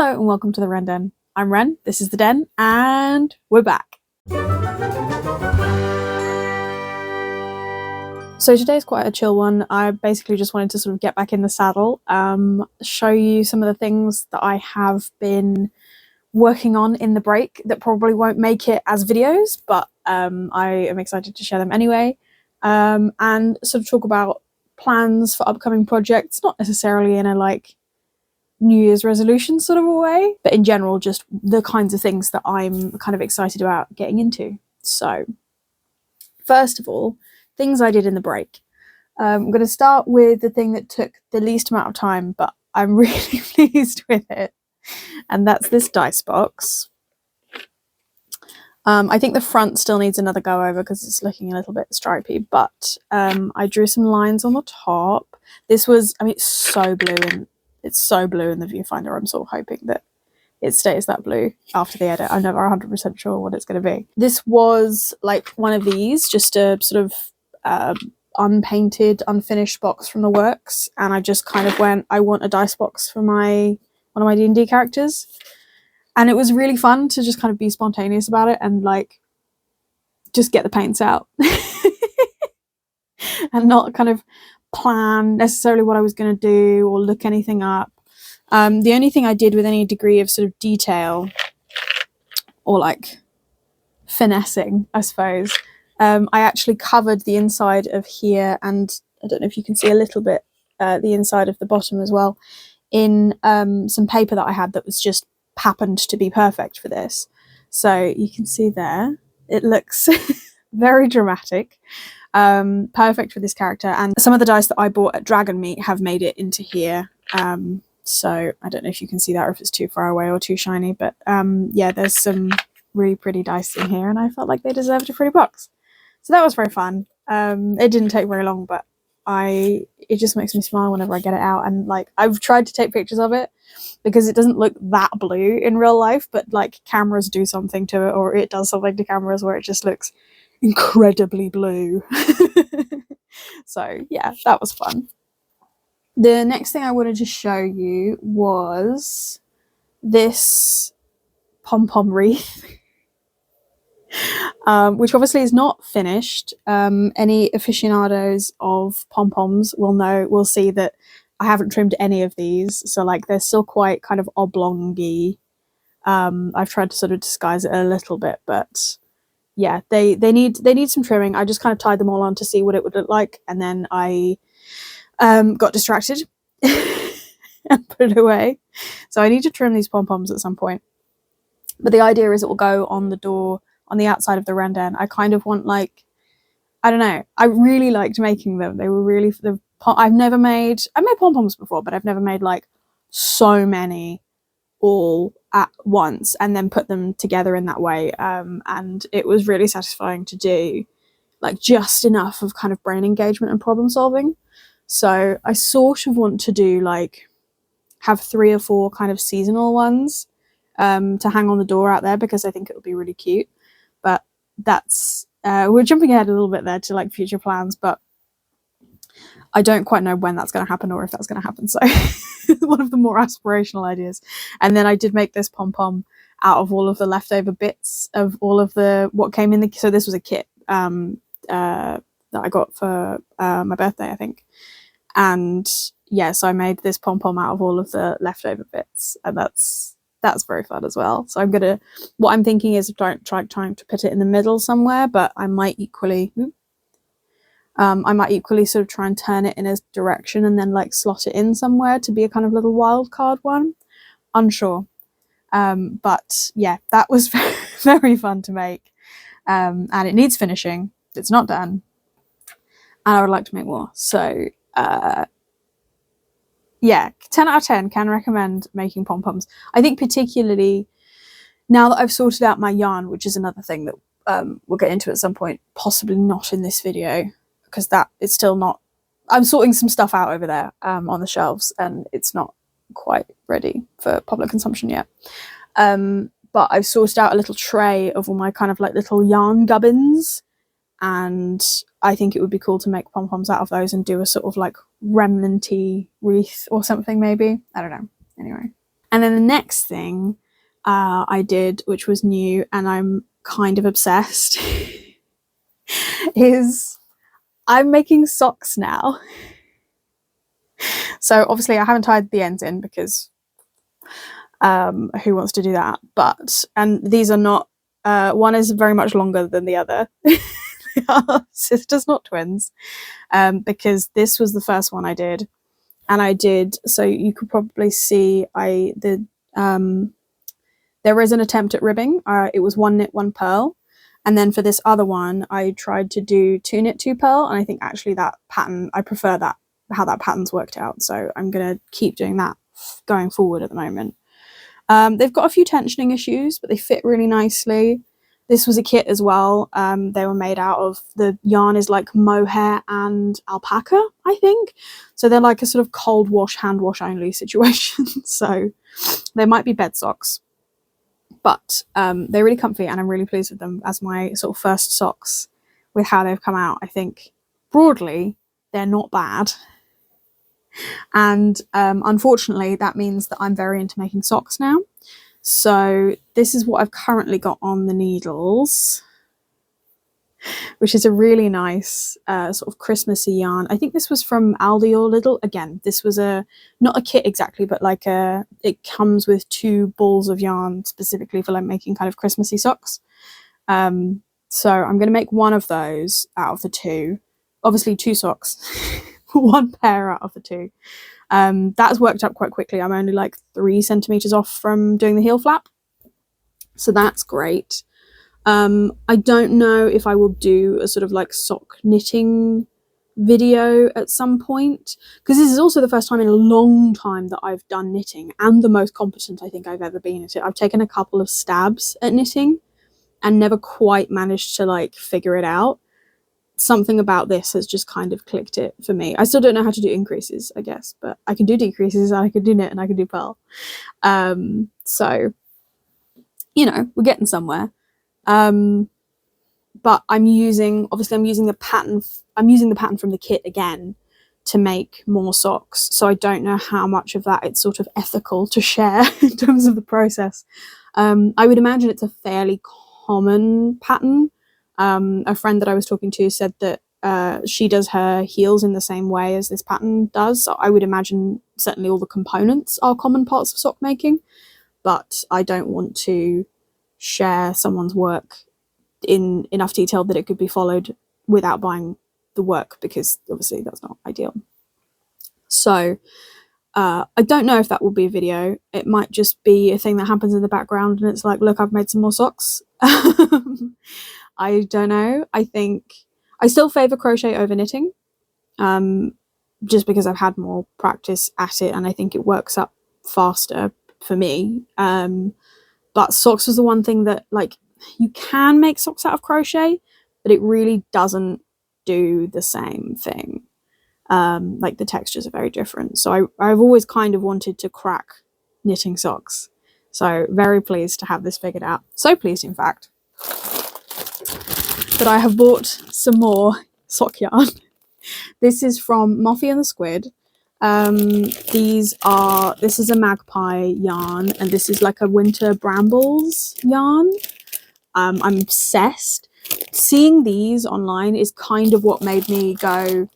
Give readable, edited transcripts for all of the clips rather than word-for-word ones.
Hello and welcome to the Ren Den. I'm Ren, this is the Den, and we're back. So today's quite a chill one. I basically just wanted to sort of get back in the saddle, show you some of the things that I have been working on in the break that probably won't make it as videos, but I am excited to share them anyway, and sort of talk about plans for upcoming projects, not necessarily in a like New Year's resolution sort of a way, but in general just the kinds of things that I'm kind of excited about getting into. So first of all, things I did in the break. I'm going to start with the thing that took the least amount of time, but I'm really pleased with it, and that's this dice box. I think the front still needs another go over because it's looking a little bit stripy, but I drew some lines on the top. This was, I mean, it's so blue in the viewfinder. I'm sort of hoping that it stays that blue after the edit. I'm never 100% sure what it's going to be. This was like one of these, just a sort of unpainted, unfinished box from the works, and I just kind of went, I want a dice box for one of my D&D characters, and it was really fun to just kind of be spontaneous about it and like just get the paints out and not kind of plan necessarily what I was going to do or look anything up. The only thing I did with any degree of sort of detail or like finessing, I suppose, I actually covered the inside of here, and I don't know if you can see a little bit the inside of the bottom as well, in some paper that I had that was just happened to be perfect for this. So you can see there, it looks very dramatic. Perfect for this character, and some of the dice that I bought at Dragon Meat have made it into here, so I don't know if you can see that or if it's too far away or too shiny, but yeah, there's some really pretty dice in here and I felt like they deserved a pretty box, so that was very fun. It didn't take very long, but it just makes me smile whenever I get it out, and like I've tried to take pictures of it because it doesn't look that blue in real life, but like cameras do something to it, or it does something to cameras where it just looks incredibly blue. So yeah, that was fun. The next thing I wanted to show you was this pom-pom wreath, which obviously is not finished. Any aficionados of pom-poms will see that I haven't trimmed any of these, so like they're still quite kind of oblongy. I've tried to sort of disguise it a little bit, but yeah, they need some trimming. I just kind of tied them all on to see what it would look like, and then I got distracted and put it away. So I need to trim these pom-poms at some point. But the idea is it will go on the door on the outside of the Ren Den. I kind of want, like, I don't know, I really liked making them. They were really, I've made pom-poms before, but I've never made like so many all at once and then put them together in that way, and it was really satisfying to do, like just enough of kind of brain engagement and problem solving. So I sort of want to do like have 3 or 4 kind of seasonal ones to hang on the door out there, because I think it would be really cute. But that's we're jumping ahead a little bit there to like future plans, but I don't quite know when that's going to happen or if that's going to happen, so one of the more aspirational ideas. And then I did make this pom-pom out of all of the leftover bits of all of what came in so this was a kit that I got for my birthday, I think, and yeah, so I made this pom-pom out of all of the leftover bits, and that's very fun as well. So what I'm thinking is trying to put it in the middle somewhere, but I might equally sort of try and turn it in a direction and then like slot it in somewhere to be a kind of little wild card one. Unsure. But yeah, that was very, very fun to make. And it needs finishing. It's not done. And I would like to make more. So yeah, 10 out of 10, can recommend making pom-poms. I think particularly now that I've sorted out my yarn, which is another thing that we'll get into at some point, possibly not in this video, because that is still not, I'm sorting some stuff out over there on the shelves, and it's not quite ready for public consumption yet. But I've sorted out a little tray of all my kind of like little yarn gubbins, and I think it would be cool to make pom-poms out of those and do a sort of like remnanty wreath or something maybe. I don't know. Anyway. And then the next thing I did, which was new and I'm kind of obsessed, is I'm making socks now. So obviously I haven't tied the ends in because who wants to do that? And these are not, one is very much longer than the other. They are sisters, not twins, because this was the first one I did. And I did, so you could probably see there is an attempt at ribbing. It was 1 knit, 1 purl. And then for this other one, I tried to do 2 knit, 2 purl. And I think actually that pattern, I prefer that, how that pattern's worked out. So I'm going to keep doing that going forward at the moment. They've got a few tensioning issues, but they fit really nicely. This was a kit as well. They were made out of, the yarn is like mohair and alpaca, I think. So they're like a sort of cold wash, hand wash only situation. So they might be bed socks. But they're really comfy and I'm really pleased with them as my sort of first socks with how they've come out. I think broadly they're not bad. And unfortunately that means that I'm very into making socks now. So this is what I've currently got on the needles, which is a really nice sort of Christmassy yarn. I think this was from Aldi or Lidl. Again, this was not a kit exactly, but like it comes with 2 balls of yarn specifically for like making kind of Christmassy socks. So I'm going to make one of those out of the 2. Obviously 2 socks, 1 pair out of the 2. That's worked up quite quickly. I'm only like 3 centimeters off from doing the heel flap. So that's great. I don't know if I will do a sort of like sock knitting video at some point, because this is also the first time in a long time that I've done knitting, and the most competent I think I've ever been at it. I've taken a couple of stabs at knitting and never quite managed to like figure it out. Something about this has just kind of clicked it for me. I still don't know how to do increases, I guess, but I can do decreases and I can do knit and I can do purl. So, you know, we're getting somewhere. But I'm using the pattern from the kit again to make more socks. So I don't know how much of that it's sort of ethical to share in terms of the process. I would imagine it's a fairly common pattern. A friend that I was talking to said that she does her heels in the same way as this pattern does. So I would imagine certainly all the components are common parts of sock making, but I don't want to share someone's work in enough detail that it could be followed without buying the work, because obviously that's not ideal. So I don't know if that will be a video. It might just be a thing that happens in the background and it's like, look, I've made some more socks. I don't know. I think I still favour crochet over knitting, just because I've had more practice at it and I think it works up faster for me. But socks was the one thing that, like, you can make socks out of crochet, but it really doesn't do the same thing. Like, the textures are very different. So I've always kind of wanted to crack knitting socks. So very pleased to have this figured out. So pleased, in fact, that I have bought some more sock yarn. This is from Moffy and the Squid. This is a magpie yarn, and this is like a winter brambles yarn. I'm obsessed. Seeing these online is kind of what made me go,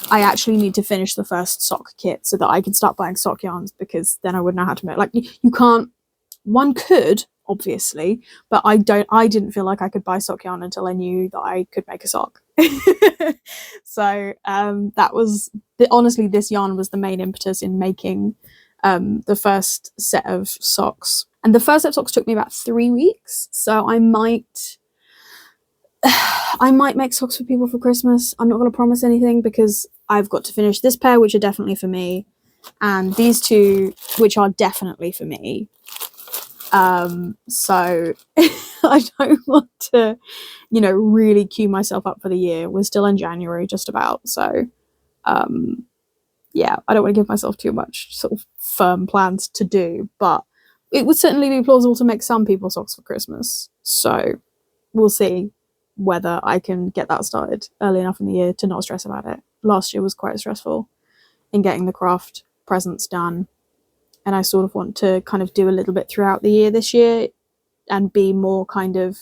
I actually need to finish the first sock kit so that I can start buying sock yarns, because then I wouldn't know how to make, like, you can't, one could obviously, but I didn't feel like I could buy sock yarn until I knew that I could make a sock. So that was honestly, this yarn was the main impetus in making the first set of socks. And the first set of socks took me about 3 weeks, so I might make socks for people for Christmas. I'm not going to promise anything because I've got to finish this pair, which are definitely for me, and these 2, which are definitely for me. So I don't want to, really queue myself up for the year. We're still in January, just about. So, yeah, I don't want to give myself too much sort of firm plans to do, but it would certainly be plausible to make some people socks for Christmas. So we'll see whether I can get that started early enough in the year to not stress about it. Last year was quite stressful in getting the craft presents done. and I sort of want to kind of do a little bit throughout the year this year and be more kind of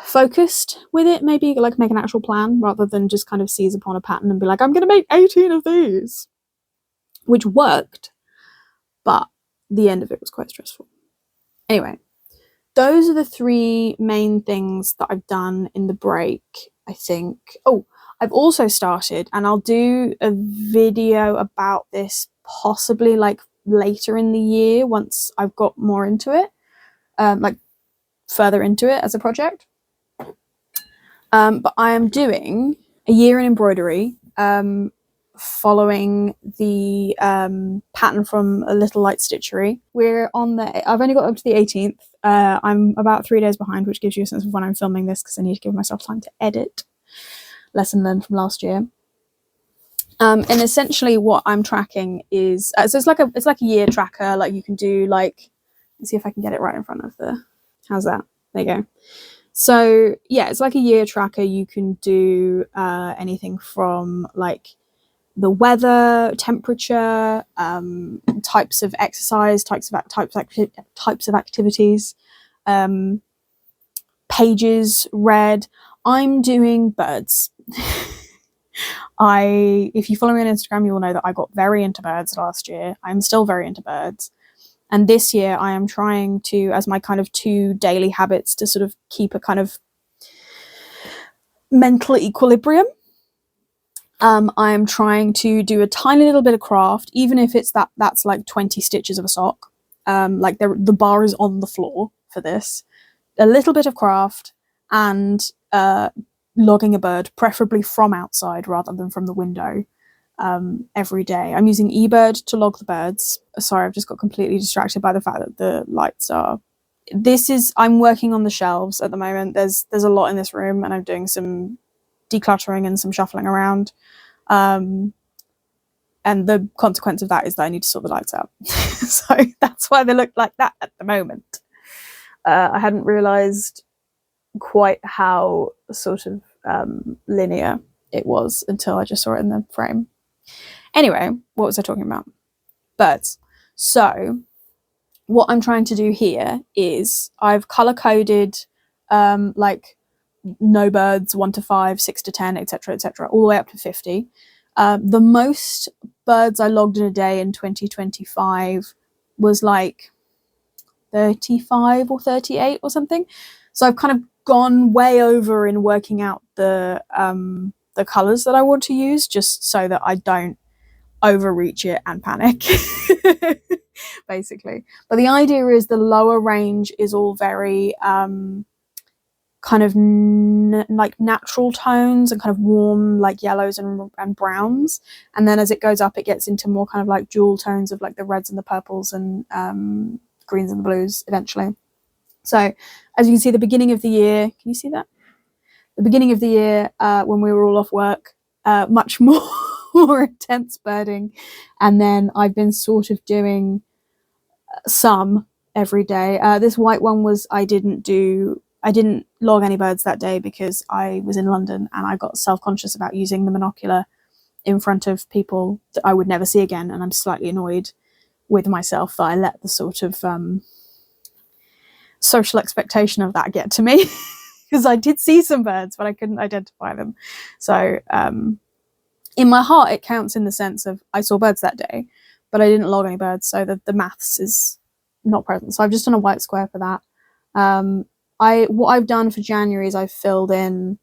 focused with it, maybe like make an actual plan rather than just kind of seize upon a pattern and be like, I'm going to make 18 of these, which worked, but the end of it was quite stressful. Anyway, those are the 3 main things that I've done in the break, I think. Oh, I've also started, and I'll do a video about this possibly like later in the year once I've got more into it, like further into it as a project. But I am doing a year in embroidery, following the pattern from A Little Light Stitchery. I've only got up to the 18th. I'm about 3 days behind, which gives you a sense of when I'm filming this because I need to give myself time to edit. Lesson learned from last year. And essentially what I'm tracking is, so it's like a year tracker. Like you can do like, let's see if I can get it right in front of how's that? There you go. So yeah, it's like a year tracker. You can do anything from like the weather, temperature, types of exercise, types of activities, pages read. I'm doing birds. If you follow me on Instagram, you will know that I got very into birds last year. I'm still very into birds. And this year I am trying to, as my kind of 2 daily habits to sort of keep a kind of mental equilibrium, I am trying to do a tiny little bit of craft, even if it's that's like 20 stitches of a sock. Like the bar is on the floor for this. A little bit of craft and logging a bird, preferably from outside rather than from the window, every day. I'm using eBird to log the birds. Sorry, I've just got completely distracted by the fact that the lights are... I'm working on the shelves at the moment. There's a lot in this room and I'm doing some decluttering and some shuffling around. And the consequence of that is that I need to sort the lights out. So that's why they look like that at the moment. I hadn't realised quite how sort of linear it was until I just saw it in the frame. Anyway, what was I talking about? Birds. So what I'm trying to do here is I've color coded like no birds, 1 to 5, 6 to 10, etc., etc., all the way up to 50. The most birds I logged in a day in 2025 was like 35 or 38 or something. So I've kind of gone way over in working out the colors that I want to use, just so that I don't overreach it and panic. Basically. But the idea is the lower range is all very kind of like natural tones and kind of warm like yellows and browns, and then as it goes up it gets into more kind of like jewel tones of like the reds and the purples and greens and the blues eventually. So as you can see, the beginning of the year, can you see that? The beginning of the year, when we were all off work, much more more intense birding, and then I've been sort of doing some every day. This white one was I didn't log any birds that day because I was in London and I got self-conscious about using the monocular in front of people that I would never see again, and I'm slightly annoyed with myself that I let the sort of social expectation of that get to me because I did see some birds but I couldn't identify them. So in my heart it counts in the sense of I saw birds that day but I didn't log any birds, so the maths is not present. So I've just done a white square for that. What I've done for January is I've filled in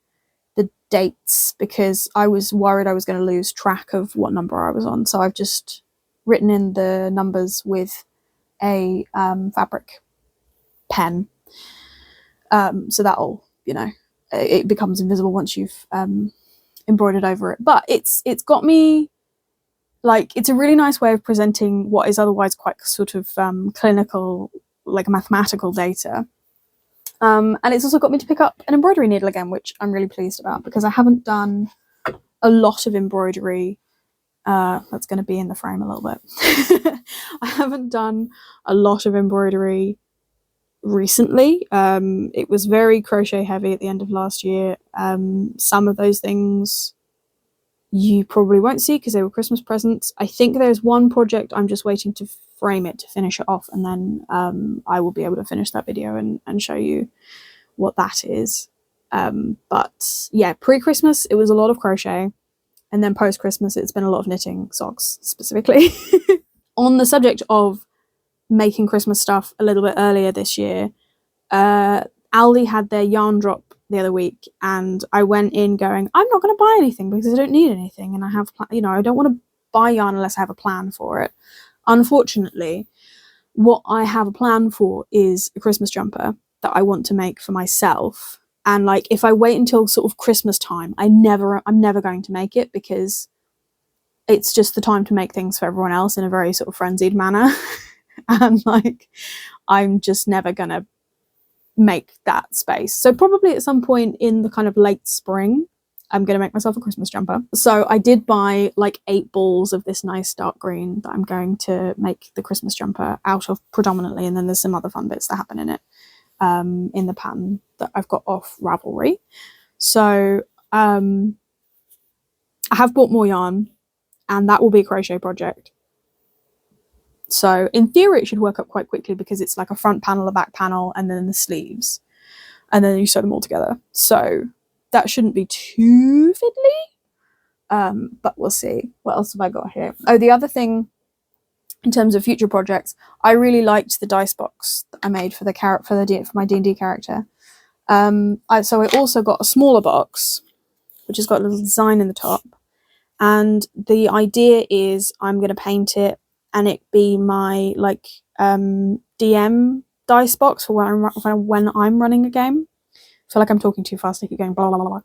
the dates because I was worried I was going to lose track of what number I was on. So I've just written in the numbers with a fabric pen. So that'll, it becomes invisible once you've embroidered over it. But it's got me, like, it's a really nice way of presenting what is otherwise quite sort of clinical, like mathematical data. And it's also got me to pick up an embroidery needle again, which I'm really pleased about because I haven't done a lot of embroidery. That's going to be in the frame a little bit. I haven't done a lot of embroidery recently. It was very crochet heavy at the end of last year. Some of those things you probably won't see because they were Christmas presents. I think there's one project I'm just waiting to frame it to finish it off, and then I will be able to finish that video and show you what that is. But yeah, pre-Christmas it was a lot of crochet, and then post-Christmas it's been a lot of knitting socks specifically. On the subject of making Christmas stuff a little bit earlier this year, Aldi had their yarn drop the other week, and I went in going, I'm not going to buy anything because I don't need anything, and I have, I don't want to buy yarn unless I have a plan for it. Unfortunately, what I have a plan for is a Christmas jumper that I want to make for myself. And like, if I wait until sort of Christmas time, I'm never going to make it, because it's just the time to make things for everyone else in a very sort of frenzied manner. And like, I'm just never gonna make that space. So probably at some point in the kind of late spring, I'm gonna make myself a Christmas jumper. So I did buy like 8 balls of this nice dark green that I'm going to make the Christmas jumper out of predominantly, and then there's some other fun bits that happen in it, in the pattern that I've got off Ravelry. So I have bought more yarn, and that will be a crochet project. So in theory it should work up quite quickly, because it's like a front panel, a back panel, and then the sleeves, and then you sew them all together. So that shouldn't be too fiddly, but we'll see. What else have I got here? Oh, the other thing in terms of future projects, I really liked the dice box that I made for my D&D character. So I also got a smaller box which has got a little design in the top, and the idea is I'm going to paint it and it be my like DM dice box for when I'm running a game. I feel like I'm talking too fast. I keep going blah blah blah.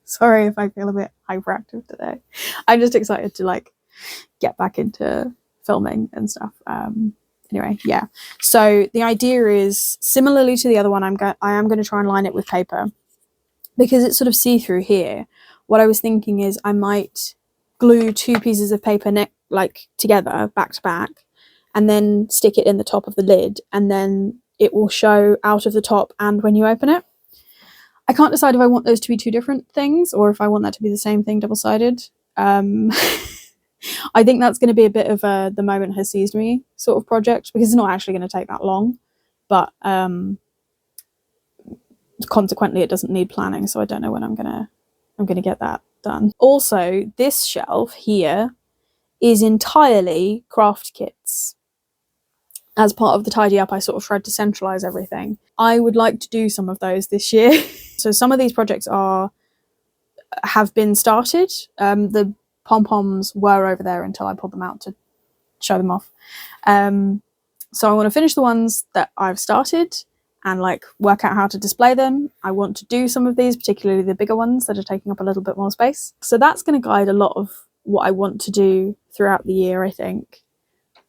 Sorry if I feel a bit hyperactive today. I'm just excited to like get back into filming and stuff. Anyway, yeah. So the idea is, similarly to the other one, I am going to try and line it with paper, because it's sort of see-through here. What I was thinking is I might glue 2 pieces of paper like together, back to back, and then stick it in the top of the lid, and then it will show out of the top and when you open it. I can't decide if I want those to be 2 different things or if I want that to be the same thing double-sided. I think that's going to be a bit of a the moment has seized me sort of project, because it's not actually going to take that long, but consequently it doesn't need planning, so I don't know when I'm gonna get that done. Also, this shelf here is entirely craft kits. As part of the tidy up, I sort of tried to centralize everything. I would like to do some of those this year. So some of these projects have been started. The pom-poms were over there until I pulled them out to show them off. So I want to finish the ones that I've started and like work out how to display them. I want to do some of these, particularly the bigger ones that are taking up a little bit more space. So that's going to guide a lot of what I want to do throughout the year, I think.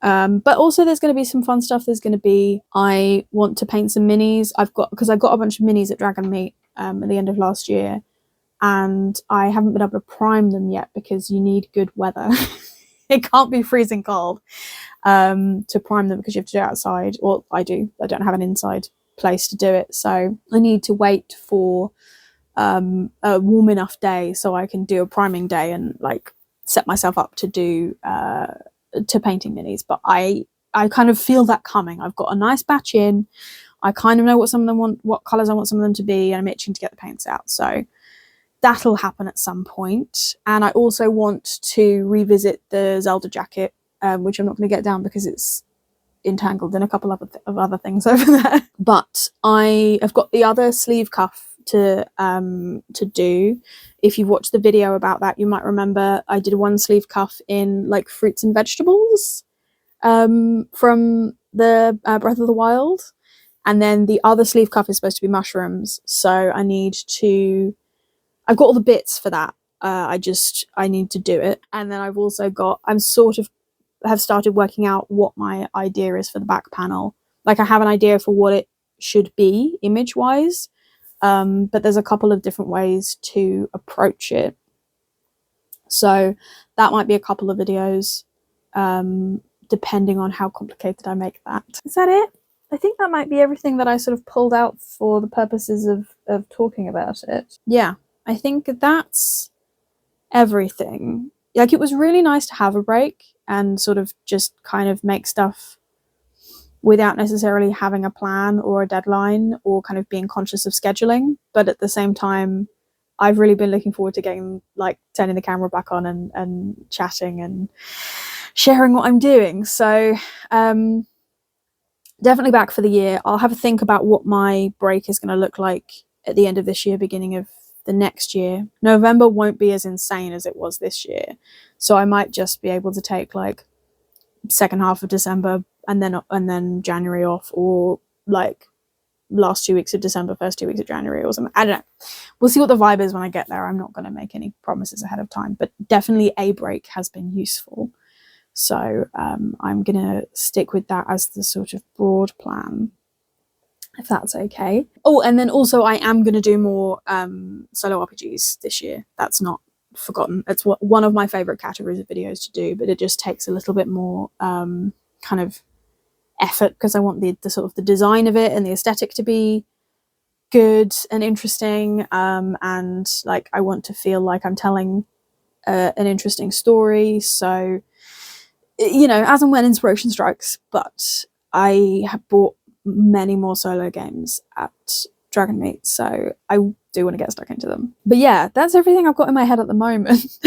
But also there's going to be some fun stuff. There's going to be, I want to paint some minis. Because I got a bunch of minis at Dragon Meet at the end of last year, and I haven't been able to prime them yet because you need good weather. It can't be freezing cold to prime them, because you have to do it outside. Well, I don't have an inside place to do it, so I need to wait for a warm enough day so I can do a priming day and like set myself up to do to painting minis. But I kind of feel that coming. I've got a nice batch in. I kind of know what some of them want, what colours I want some of them to be, and I'm itching to get the paints out. So that'll happen at some point. And I also want to revisit the Zelda jacket, which I'm not going to get down because it's entangled in a couple of other things over there. But I have got the other sleeve cuff to do. If you've watched the video about that, you might remember I did one sleeve cuff in like fruits and vegetables from the Breath of the Wild, and then the other sleeve cuff is supposed to be mushrooms. So I've got all the bits for that. I need to do it. And then I've also got, have started working out what my idea is for the back panel. Like, I have an idea for what it should be image wise, but there's a couple of different ways to approach it. So that might be a couple of videos, depending on how complicated I make that. Is that it? I think that might be everything that I sort of pulled out for the purposes of talking about it. Yeah, I think that's everything. Like, it was really nice to have a break and sort of just kind of make stuff without necessarily having a plan or a deadline or kind of being conscious of scheduling. But at the same time, I've really been looking forward to getting, like, turning the camera back on and chatting and sharing what I'm doing. So definitely back for the year. I'll have a think about what my break is going to look like at the end of this year, beginning of the next year. November won't be as insane as it was this year, so I might just be able to take like second half of December and then January off, or like last 2 weeks of December, first 2 weeks of January, or something. I don't know. We'll see what the vibe is when I get there. I'm not going to make any promises ahead of time, but definitely a break has been useful. So I'm going to stick with that as the sort of broad plan, if that's okay. Oh, and then also I am going to do more solo RPGs this year. That's not forgotten. It's one of my favourite categories of videos to do, but it just takes a little bit more kind of effort, because I want the sort of the design of it and the aesthetic to be good and interesting, and like I want to feel like I'm telling an interesting story. So, you know, as and when inspiration strikes. But I have bought many more solo games at Dragon Meat, so I do want to get stuck into them. But yeah, that's everything I've got in my head at the moment.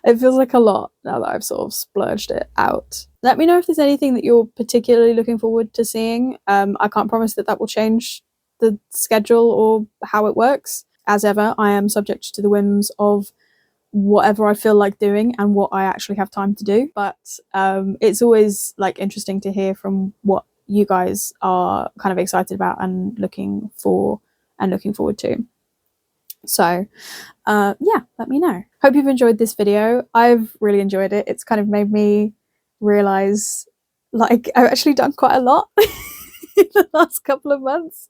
It feels like a lot now that I've sort of splurged it out. Let me know if there's anything that you're particularly looking forward to seeing. I can't promise that will change the schedule or how it works. As ever, I am subject to the whims of whatever I feel like doing and what I actually have time to do. But it's always like interesting to hear from what you guys are kind of excited about and looking forward to. So yeah, let me know. Hope you've enjoyed this video. I've really enjoyed it. It's kind of made me realize like I've actually done quite a lot in the last couple of months,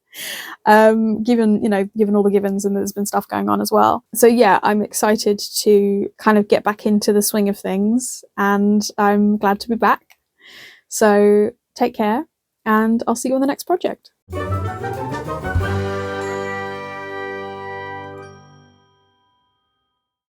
given all the givens, and there's been stuff going on as well. So yeah, I'm excited to kind of get back into the swing of things, and I'm glad to be back. So take care, and I'll see you on the next project.